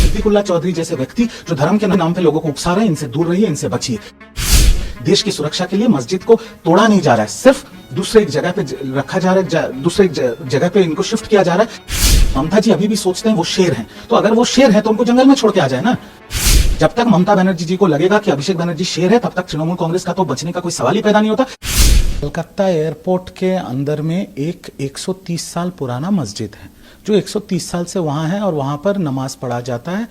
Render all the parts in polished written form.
सिद्दीकुल्ला चौधरी जैसे व्यक्ति जो धर्म के नाम पे लोगों को उकसा रहे हैं, इनसे दूर रहिए, इनसे बचिए। देश की सुरक्षा के लिए मस्जिद को तोड़ा नहीं जा रहा है, सिर्फ दूसरे एक जगह पे रखा जा रहा है, दूसरे एक जगह पे इनको शिफ्ट किया जा रहा है। ममता जी अभी भी सोचते हैं वो शेर हैं, तो अगर वो शेर हैं तो उनको जंगल में छोड़ के आ जाए ना। जब तक ममता बनर्जी जी को लगेगा कि अभिषेक बनर्जी शेर है, तब तक तृणमूल कांग्रेस का तो बचने का कोई सवाल ही पैदा नहीं होता। कलकत्ता एयरपोर्ट के अंदर में एक 130 साल पुराना मस्जिद है जो 130 साल से वहाँ है और वहाँ पर नमाज पढ़ा जाता है।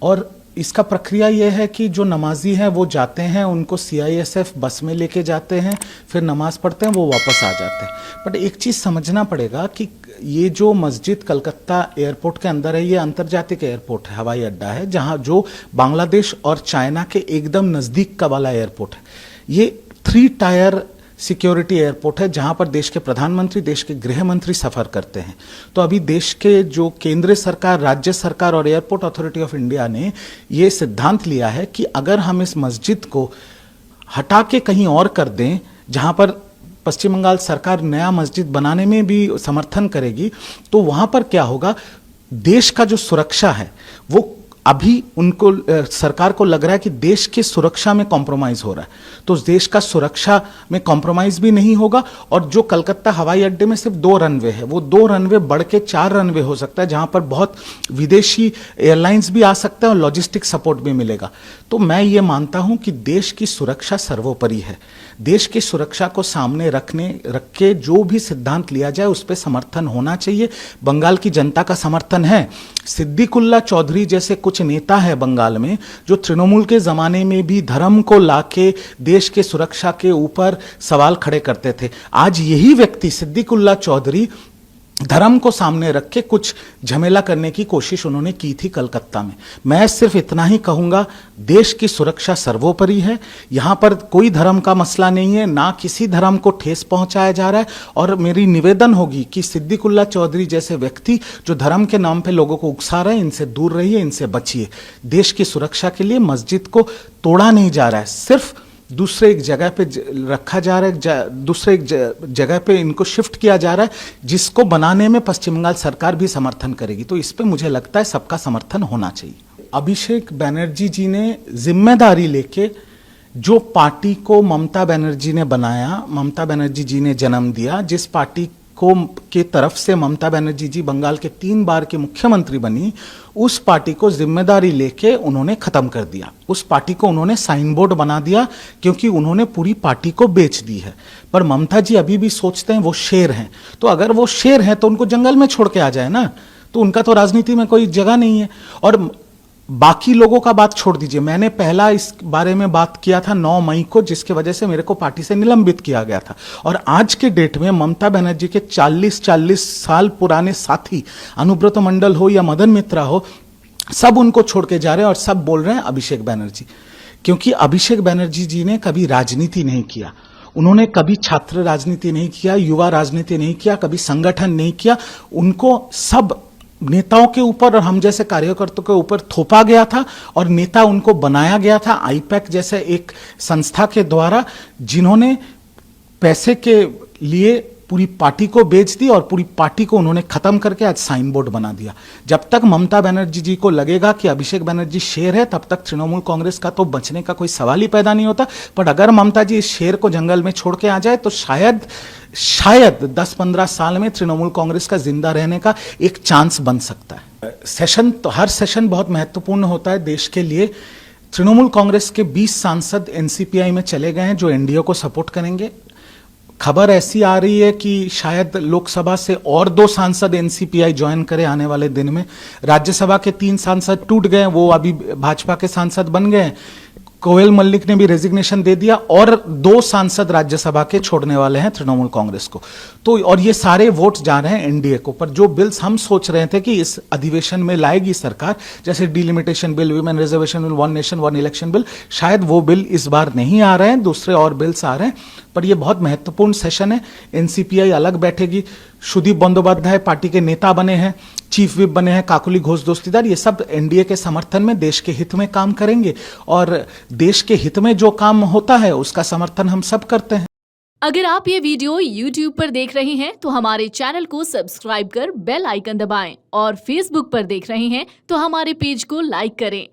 और इसका प्रक्रिया यह है कि जो नमाजी हैं वो जाते हैं, उनको CISF बस में लेके जाते हैं, फिर नमाज पढ़ते हैं, वो वापस आ जाते हैं। बट एक चीज़ समझना पड़ेगा कि ये जो मस्जिद कलकत्ता एयरपोर्ट के अंदर है, ये अंतर्जातिक एयरपोर्ट है, हवाई अड्डा है, जहाँ जो बांग्लादेश और चाइना के एकदम नज़दीक का वाला एयरपोर्ट है। ये 3 टायर सिक्योरिटी एयरपोर्ट है जहां पर देश के प्रधानमंत्री, देश के गृह मंत्री सफर करते हैं। तो अभी देश के जो केंद्र सरकार, राज्य सरकार और एयरपोर्ट अथॉरिटी ऑफ इंडिया ने ये सिद्धांत लिया है कि अगर हम इस मस्जिद को हटा के कहीं और कर दें, जहां पर पश्चिम बंगाल सरकार नया मस्जिद बनाने में भी समर्थन करेगी, तो वहां पर क्या होगा, देश का जो सुरक्षा है वो अभी उनको सरकार को लग रहा है कि देश की सुरक्षा में कॉम्प्रोमाइज हो रहा है, तो देश का सुरक्षा में कॉम्प्रोमाइज भी नहीं होगा। और जो कलकत्ता हवाई अड्डे में सिर्फ 2 रनवे है, वो 2 रनवे बढ़ के 4 रनवे हो सकता है, जहां पर बहुत विदेशी एयरलाइंस भी आ सकते हैं और लॉजिस्टिक सपोर्ट भी मिलेगा। तो मैं ये मानता हूं कि देश की सुरक्षा सर्वोपरि है। देश की सुरक्षा को सामने रख के जो भी सिद्धांत लिया जाए उस पर समर्थन होना चाहिए। बंगाल की जनता का समर्थन है। सिद्दीकुल्ला चौधरी जैसे कुछ नेता है बंगाल में जो तृणमूल के जमाने में भी धर्म को लाके देश के सुरक्षा के ऊपर सवाल खड़े करते थे। आज यही व्यक्ति सिद्दीकुल्ला चौधरी धर्म को सामने रख के कुछ झमेला करने की कोशिश उन्होंने की थी कलकत्ता में। मैं सिर्फ इतना ही कहूंगा, देश की सुरक्षा सर्वोपरि है। यहां पर कोई धर्म का मसला नहीं है, ना किसी धर्म को ठेस पहुंचाया जा रहा है। और मेरी निवेदन होगी कि सिद्दीकुल्ला चौधरी जैसे व्यक्ति जो धर्म के नाम पे लोगों को उकसा रहे हैं, इनसे दूर रहिए, इनसे बचिए। देश की सुरक्षा के लिए मस्जिद को तोड़ा नहीं जा रहा है, सिर्फ दूसरे एक जगह पे रखा जा रहा है, दूसरे एक जगह पे इनको शिफ्ट किया जा रहा है, जिसको बनाने में पश्चिम बंगाल सरकार भी समर्थन करेगी। तो इस पे मुझे लगता है सबका समर्थन होना चाहिए। अभिषेक बनर्जी जी ने जिम्मेदारी लेके जो पार्टी को ममता बनर्जी ने बनाया, ममता बनर्जी जी ने जन्म दिया, जिस पार्टी को के तरफ से ममता बनर्जी जी बंगाल के 3 बार के मुख्यमंत्री बनी, उस पार्टी को जिम्मेदारी लेके उन्होंने खत्म कर दिया। उस पार्टी को उन्होंने साइन बोर्ड बना दिया, क्योंकि उन्होंने पूरी पार्टी को बेच दी है। पर ममता जी अभी भी सोचते हैं वो शेर हैं, तो अगर वो शेर हैं तो उनको जंगल में छोड़ के आ जाए ना, तो उनका तो राजनीति में कोई जगह नहीं है। और बाकी लोगों का बात छोड़ दीजिए, मैंने पहला इस बारे में बात किया था 9 मई को, जिसके वजह से मेरे को पार्टी से निलंबित किया गया था। और आज के डेट में ममता बनर्जी के 40 साल पुराने साथी, अनुब्रत मंडल हो या मदन मित्रा हो, सब उनको छोड़ के जा रहे हैं और सब बोल रहे हैं अभिषेक बनर्जी। क्योंकि अभिषेक बनर्जी जी ने कभी राजनीति नहीं किया, उन्होंने कभी छात्र राजनीति नहीं किया, युवा राजनीति नहीं किया, कभी संगठन नहीं किया। उनको सब नेताओं के ऊपर और हम जैसे कार्यकर्ताओं के ऊपर थोपा गया था और नेता उनको बनाया गया था आईपैक जैसे एक संस्था के द्वारा, जिन्होंने पैसे के लिए पूरी पार्टी को बेच दी और पूरी पार्टी को उन्होंने खत्म करके आज साइन बोर्ड बना दिया। जब तक ममता बनर्जी जी को लगेगा कि अभिषेक बनर्जी शेर है, तब तक तृणमूल कांग्रेस का तो बचने का कोई सवाल ही पैदा नहीं होता। पर अगर ममता जी इस शेर को जंगल में छोड़ के आ जाए तो शायद 10-15 साल में तृणमूल कांग्रेस का जिंदा रहने का एक चांस बन सकता है। सेशन तो हर सेशन बहुत महत्वपूर्ण होता है देश के लिए। तृणमूल कांग्रेस के 20 सांसद NCPI में चले गए हैं जो NDA को सपोर्ट करेंगे। खबर ऐसी आ रही है कि शायद लोकसभा से और 2 सांसद NCPI ज्वाइन करे आने वाले दिन में। राज्यसभा के 3 सांसद टूट गए, वो अभी भाजपा के सांसद बन गए। कोयल मल्लिक ने भी रेजिग्नेशन दे दिया और 2 सांसद राज्यसभा के छोड़ने वाले हैं तृणमूल कांग्रेस को। तो और ये सारे वोट जा रहे हैं NDA को। पर जो बिल्स हम सोच रहे थे कि इस अधिवेशन में लाएगी सरकार, जैसे delimitation bill, women reservation bill, 1 nation 1 election bill, शायद वो बिल इस बार नहीं आ रहे हैं, दूसरे और बिल्स आ रहे हैं। पर ये बहुत महत्वपूर्ण सेशन है। NCPI अलग बैठेगी, सुदीप बंदोपाध्याय पार्टी के नेता बने हैं, चीफ विप बने हैं, काकुली घोष दोस्तीदार, ये सब NDA के समर्थन में देश के हित में काम करेंगे। और देश के हित में जो काम होता है उसका समर्थन हम सब करते हैं। अगर आप ये वीडियो YouTube पर देख रहे हैं तो हमारे चैनल को सब्सक्राइब कर बेल आइकन दबाएं और Facebook पर देख रहे हैं तो हमारे पेज को लाइक करें।